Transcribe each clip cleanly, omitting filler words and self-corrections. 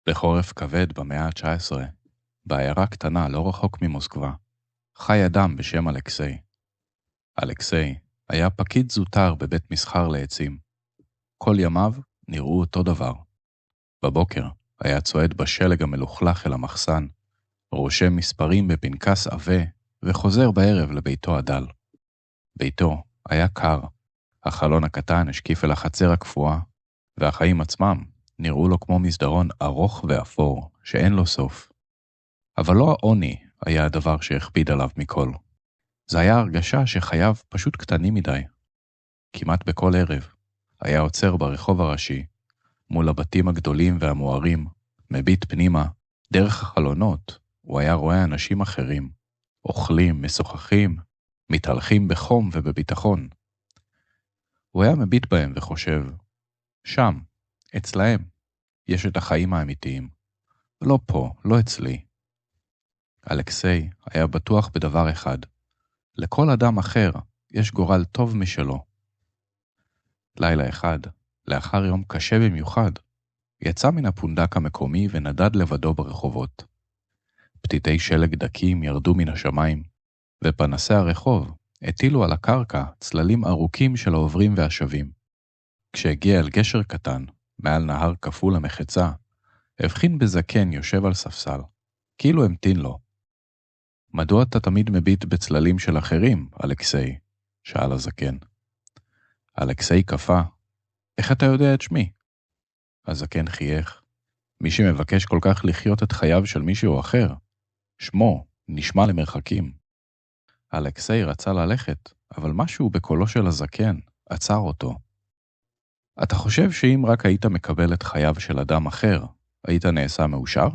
בחורף כבד במאה ה-19, בעיירה קטנה לא רחוק ממוסקבה, חי אדם בשם אלכסיי. אלכסיי היה פקיד זוטר בבית מסחר לעצים. כל ימיו נראו אותו דבר. בבוקר היה צועד בשלג המלוכלך אל המחסן, רושם מספרים בפנקס עבה, וחוזר בערב לביתו הדל. ביתו היה קר, החלון הקטן השקיף אל החצר הקפואה, והחיים עצמם נראו לו כמו מסדרון ארוך ואפור, שאין לו סוף. אבל לא העוני היה הדבר שהכביד עליו מכל. זה היה הרגשה שחייו פשוט קטנים מדי. כמעט בכל ערב היה עוצר ברחוב הראשי, מול הבתים הגדולים והמוארים, מביט פנימה, דרך החלונות, הוא היה רואה אנשים אחרים, אוכלים, משוחחים, מתהלכים בחום ובביטחון. הוא היה מביט בהם וחושב, שם, אצלהם, יש את החיים האמיתיים. לא פה, לא אצלי. אלכסיי היה בטוח בדבר אחד. לכל אדם אחר יש גורל טוב משלו. לילה אחד, לאחר יום קשה במיוחד, יצא מן הפונדק המקומי ונדד לבדו ברחובות. פתיתי שלג דקים ירדו מן השמיים, ופנסי הרחוב הטילו על הקרקע צללים ארוכים של העוברים והשבים. כשהגיע אל גשר קטן, מעל נהר כפול המחצה, הבחין בזקן יושב על ספסל, כאילו המתין לו. מדוע אתה תמיד מביט בצללים של אחרים, אלכסיי? שאל הזקן. אלכסיי קפא, איך אתה יודע את שמי? הזקן חייך, מי שמבקש כל כך לחיות את חייו של מישהו אחר, שמו נשמע למרחקים. אלכסיי רצה ללכת, אבל משהו בקולו של הזקן עצר אותו. אתה חושב שאם רק היית מקבל את חייו של אדם אחר, היית נעשה מאושר?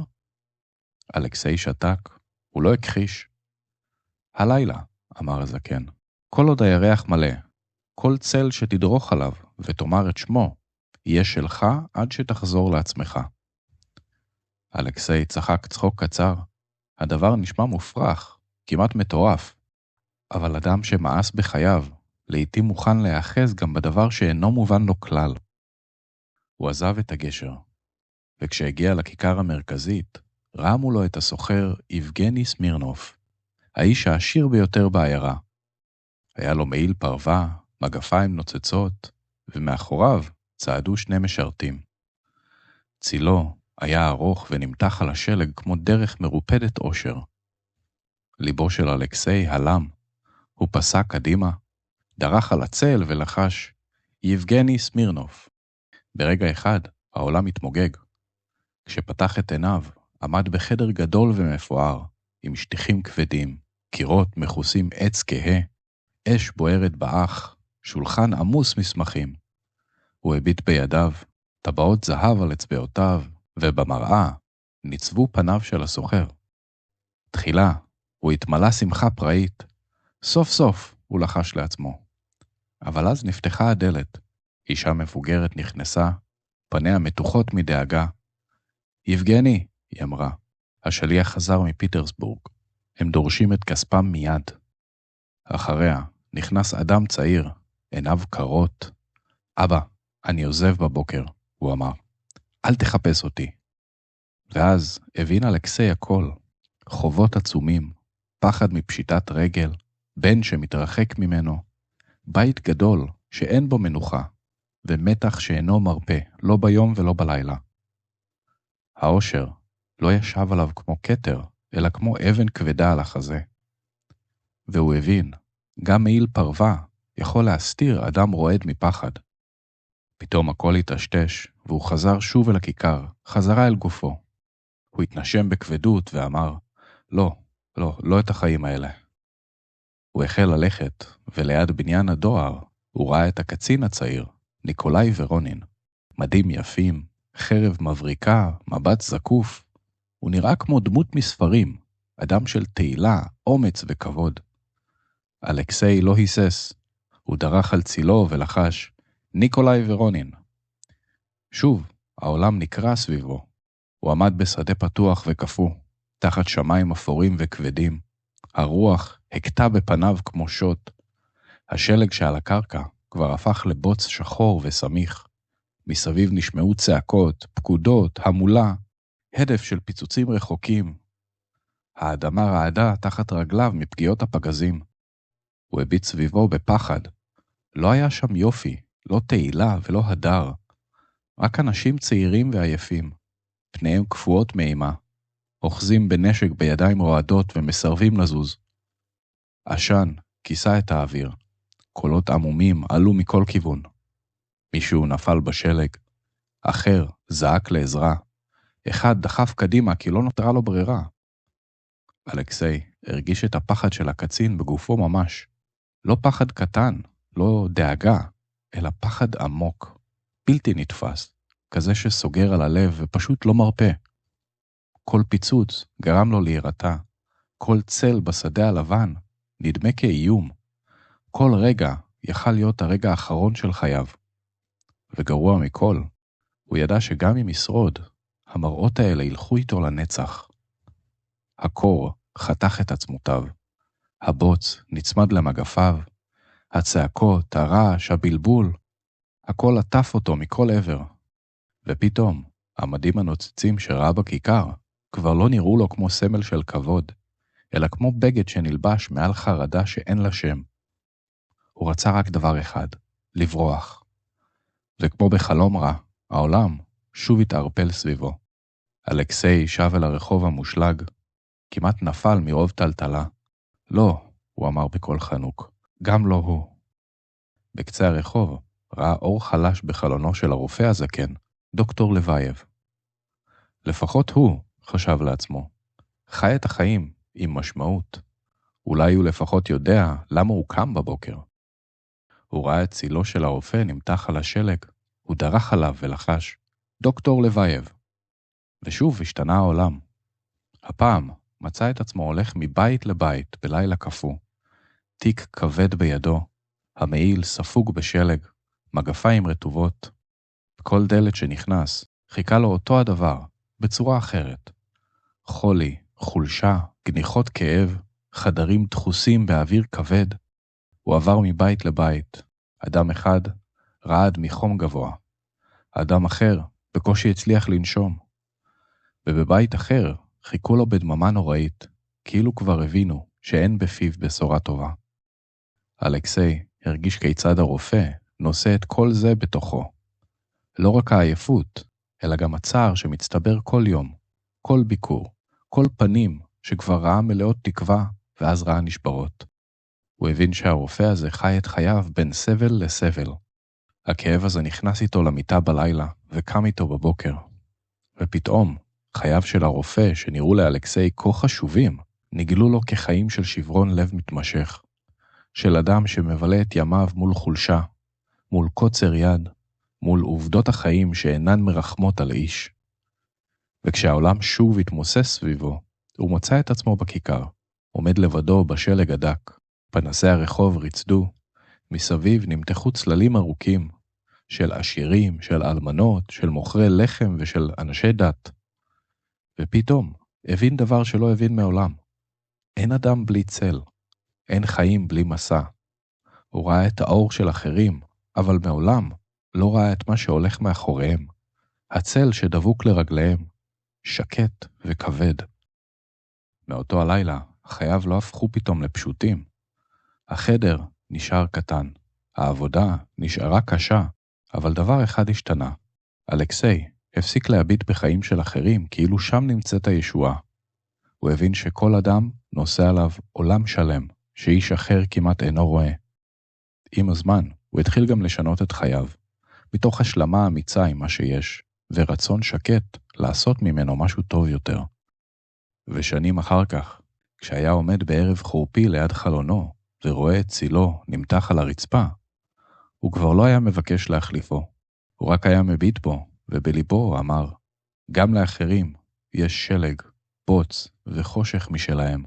אלכסיי שתק, הוא לא הכחיש. הלילה, אמר הזקן, כל עוד הירח מלא, כל צל שתדרוך עליו ותאמר את שמו, יהיה שלך עד שתחזור לעצמך. אלכסיי צחק צחוק קצר. הדבר נשמע מופרך, כמעט מטורף, אבל אדם שמאס בחייו, לעתים מוכן להיאחז גם בדבר שאינו מובן לו כלל. הוא עזב את הגשר, וכשהגיע לכיכר המרכזית, ראה מולו את הסוחר יבגני סמירנוב, האיש העשיר ביותר בעיירה. היה לו מעיל פרווה, מגפיים נוצצות, ומאחוריו צעדו שני משרתים. צילו היה ארוך ונמתח על השלג כמו דרך מרופדת אושר. ליבו של אלכסיי הלם, הוא פסק קדימה, דרך על הצל ולחש, יבגני סמירנוב. ברגע אחד העולם התמוגג. כשפתח את עיניו, עמד בחדר גדול ומפואר, עם שטיחים כבדים, קירות מכוסים עץ כהה, אש בוערת באח, שולחן עמוס מסמכים. הוא הביט בידיו, טבעות זהב על אצבעותיו, ובמראה ניצבו פניו של הסוחר. תחילה הוא התמלא שמחה פראית. סוף סוף הוא לחש לעצמו. אבל אז נפתחה הדלת. אישה מבוגרת נכנסה, פניה מתוחות מדאגה. יבגני, היא אמרה, השליח חזר מפיטרסבורג. הם דורשים את כספם מיד. אחריה נכנס אדם צעיר, עיניו קרות. אבא, אני עוזב בבוקר, הוא אמר. אל תחפש אותי. ואז הבין אלכסיי הכל. חובות עצומים, פחד מפשיטת רגל, בן שמתרחק ממנו, בית גדול שאין בו מנוחה, ומתח שאינו מרפא, לא ביום ולא בלילה. האושר לא ישב עליו כמו כתר, אלא כמו אבן כבדה על החזה. והוא הבין, גם מעיל פרווה יכול להסתיר אדם רועד מפחד. פתאום הכל התשתש, והוא חזר שוב אל הכיכר, חזרה אל גופו. הוא התנשם בכבדות ואמר, לא את החיים האלה. הוא החל ללכת, וליד בניין הדואר הוא ראה את הקצין הצעיר, ניקולאי ורונין. מדים יפים, חרב מבריקה, מבט זקוף. הוא נראה כמו דמות מספרים, אדם של תהילה, אומץ וכבוד. אלכסיי לא היסס, הוא דרך על צילו ולחש, ניקולאי ורונין. שוב, העולם נקרא סביבו. הוא עמד בשדה פתוח וקפוא, תחת שמיים אפורים וכבדים. הרוח הכתה בפניו כמו שוט. השלג שעל הקרקע כבר הפך לבוץ שחור וסמיך. מסביב נשמעו צעקות, פקודות, המולה. הדף של פיצוצים רחוקים. האדמה רעדה תחת רגליו מפגיעות הפגזים. הוא הביט סביבו בפחד. לא היה שם יופי, לא תהילה ולא הדר. רק אנשים צעירים ועייפים. פניהם כפואות מאימה. אוחזים בנשק בידיים רועדות ומסרבים לזוז. עשן כיסה את האוויר. קולות עמומים עלו מכל כיוון. מישהו נפל בשלג. אחר זעק לעזרה. אחד דחף קדימה כי לא נותרה לו ברירה. אלכסיי הרגיש את הפחד של הקצין בגופו ממש. לא פחד קטן, לא דאגה, אלא פחד עמוק, בלתי נתפס, כזה שסוגר על הלב ופשוט לא מרפא. כל פיצוץ גרם לו להירתע. כל צל בשדה הלבן נדמה כאיום. כל רגע יכל להיות הרגע האחרון של חייו. וגרוע מכל, הוא ידע שגם אם ישרוד, המראות האלה ילכו איתו לנצח. הקור חתך את עצמותיו. הבוץ נצמד למגפיו. הצעקות, הרעש, הבלבול, הכל עטף אותו מכל עבר. ופתאום, המדים הנוצצים שראה בכיכר, כבר לא נראו לו כמו סמל של כבוד, אלא כמו בגד שנלבש מעל חרדה שאין לה שם. הוא רצה רק דבר אחד, לברוח. וכמו בחלום רע, העולם שוב התערפל סביבו. אלכסיי שב אל הרחוב המושלג, כמעט נפל מרוב טלטלה. לא, הוא אמר בקול חנוק, גם לא הוא. בקצה הרחוב ראה אור חלש בחלונו של הרופא הזקן, דוקטור לוייב. לפחות הוא, חשב לעצמו, חי את החיים עם משמעות. אולי הוא לפחות יודע למה הוא קם בבוקר. הוא ראה את צילו של הרופא נמתח על השלג, הוא דרך עליו ולחש, דוקטור לוייב. ושוב השתנה העולם. הפעם מצא את עצמו הולך מבית לבית בלילה קפוא. תיק כבד בידו, המעיל ספוג בשלג, מגפיים רטובות. כל דלת שנכנס חיכה לו אותו הדבר, בצורה אחרת. חולי, חולשה, גניחות כאב, חדרים דחוסים באוויר כבד. הוא עבר מבית לבית. אדם אחד רעד מחום גבוה. אדם אחר בקושי הצליח לנשום. ובבית אחר חיכו לו בדממה נוראית, כאילו כבר הבינו שאין בפיו בשורה טובה. אלכסיי הרגיש כיצד הרופא נושא את כל זה בתוכו. לא רק העייפות, אלא גם הצער שמצטבר כל יום, כל ביקור, כל פנים שכבר ראה מלאות תקווה ואז ראה נשברות. הוא הבין שהרופא הזה חי את חייו בין סבל לסבל. הכאב הזה נכנס איתו למיטה בלילה וקם איתו בבוקר. ופתאום, חייו של הרופא שנראו לאלכסיי כה חשובים, נגלו לו כחיים של שברון לב מתמשך. של אדם שמבלה את ימיו מול חולשה, מול קוצר יד, מול עובדות החיים שאינן מרחמות על איש. וכשהעולם שוב התמוסס סביבו, הוא מצא את עצמו בכיכר, עומד לבדו בשלג הדק, פנסי הרחוב רצדו, מסביב נמתחו צללים ארוכים, של עשירים, של אלמנות, של מוכרי לחם ושל אנשי דת. ופתאום הבין דבר שלא הבין מעולם. אין אדם בלי צל, אין חיים בלי מסע. הוא ראה את האור של אחרים, אבל מעולם לא ראה את מה שהולך מאחוריהם. הצל שדבוק לרגליהם, שקט וכבד. מאותו הלילה, חייו לא הפכו פתאום לפשוטים. החדר נשאר קטן, העבודה נשארה קשה, אבל דבר אחד השתנה. אלכסיי הפסיק להביט בחיים של אחרים כאילו שם נמצאת הישועה. הוא הבין שכל אדם נושא עליו עולם שלם, שאיש אחר כמעט אינו רואה. עם הזמן, הוא התחיל גם לשנות את חייו, מתוך השלמה אמיצה עם מה שיש, ורצון שקט לעשות ממנו משהו טוב יותר. ושנים אחר כך, כשהיה עומד בערב חורפי ליד חלונו, ורואה את צילו נמתח על הרצפה, הוא כבר לא היה מבקש להחליפו. הוא רק היה מביט בו, ובליבו אמר, גם לאחרים יש שלג, בוץ וחושך משלהם.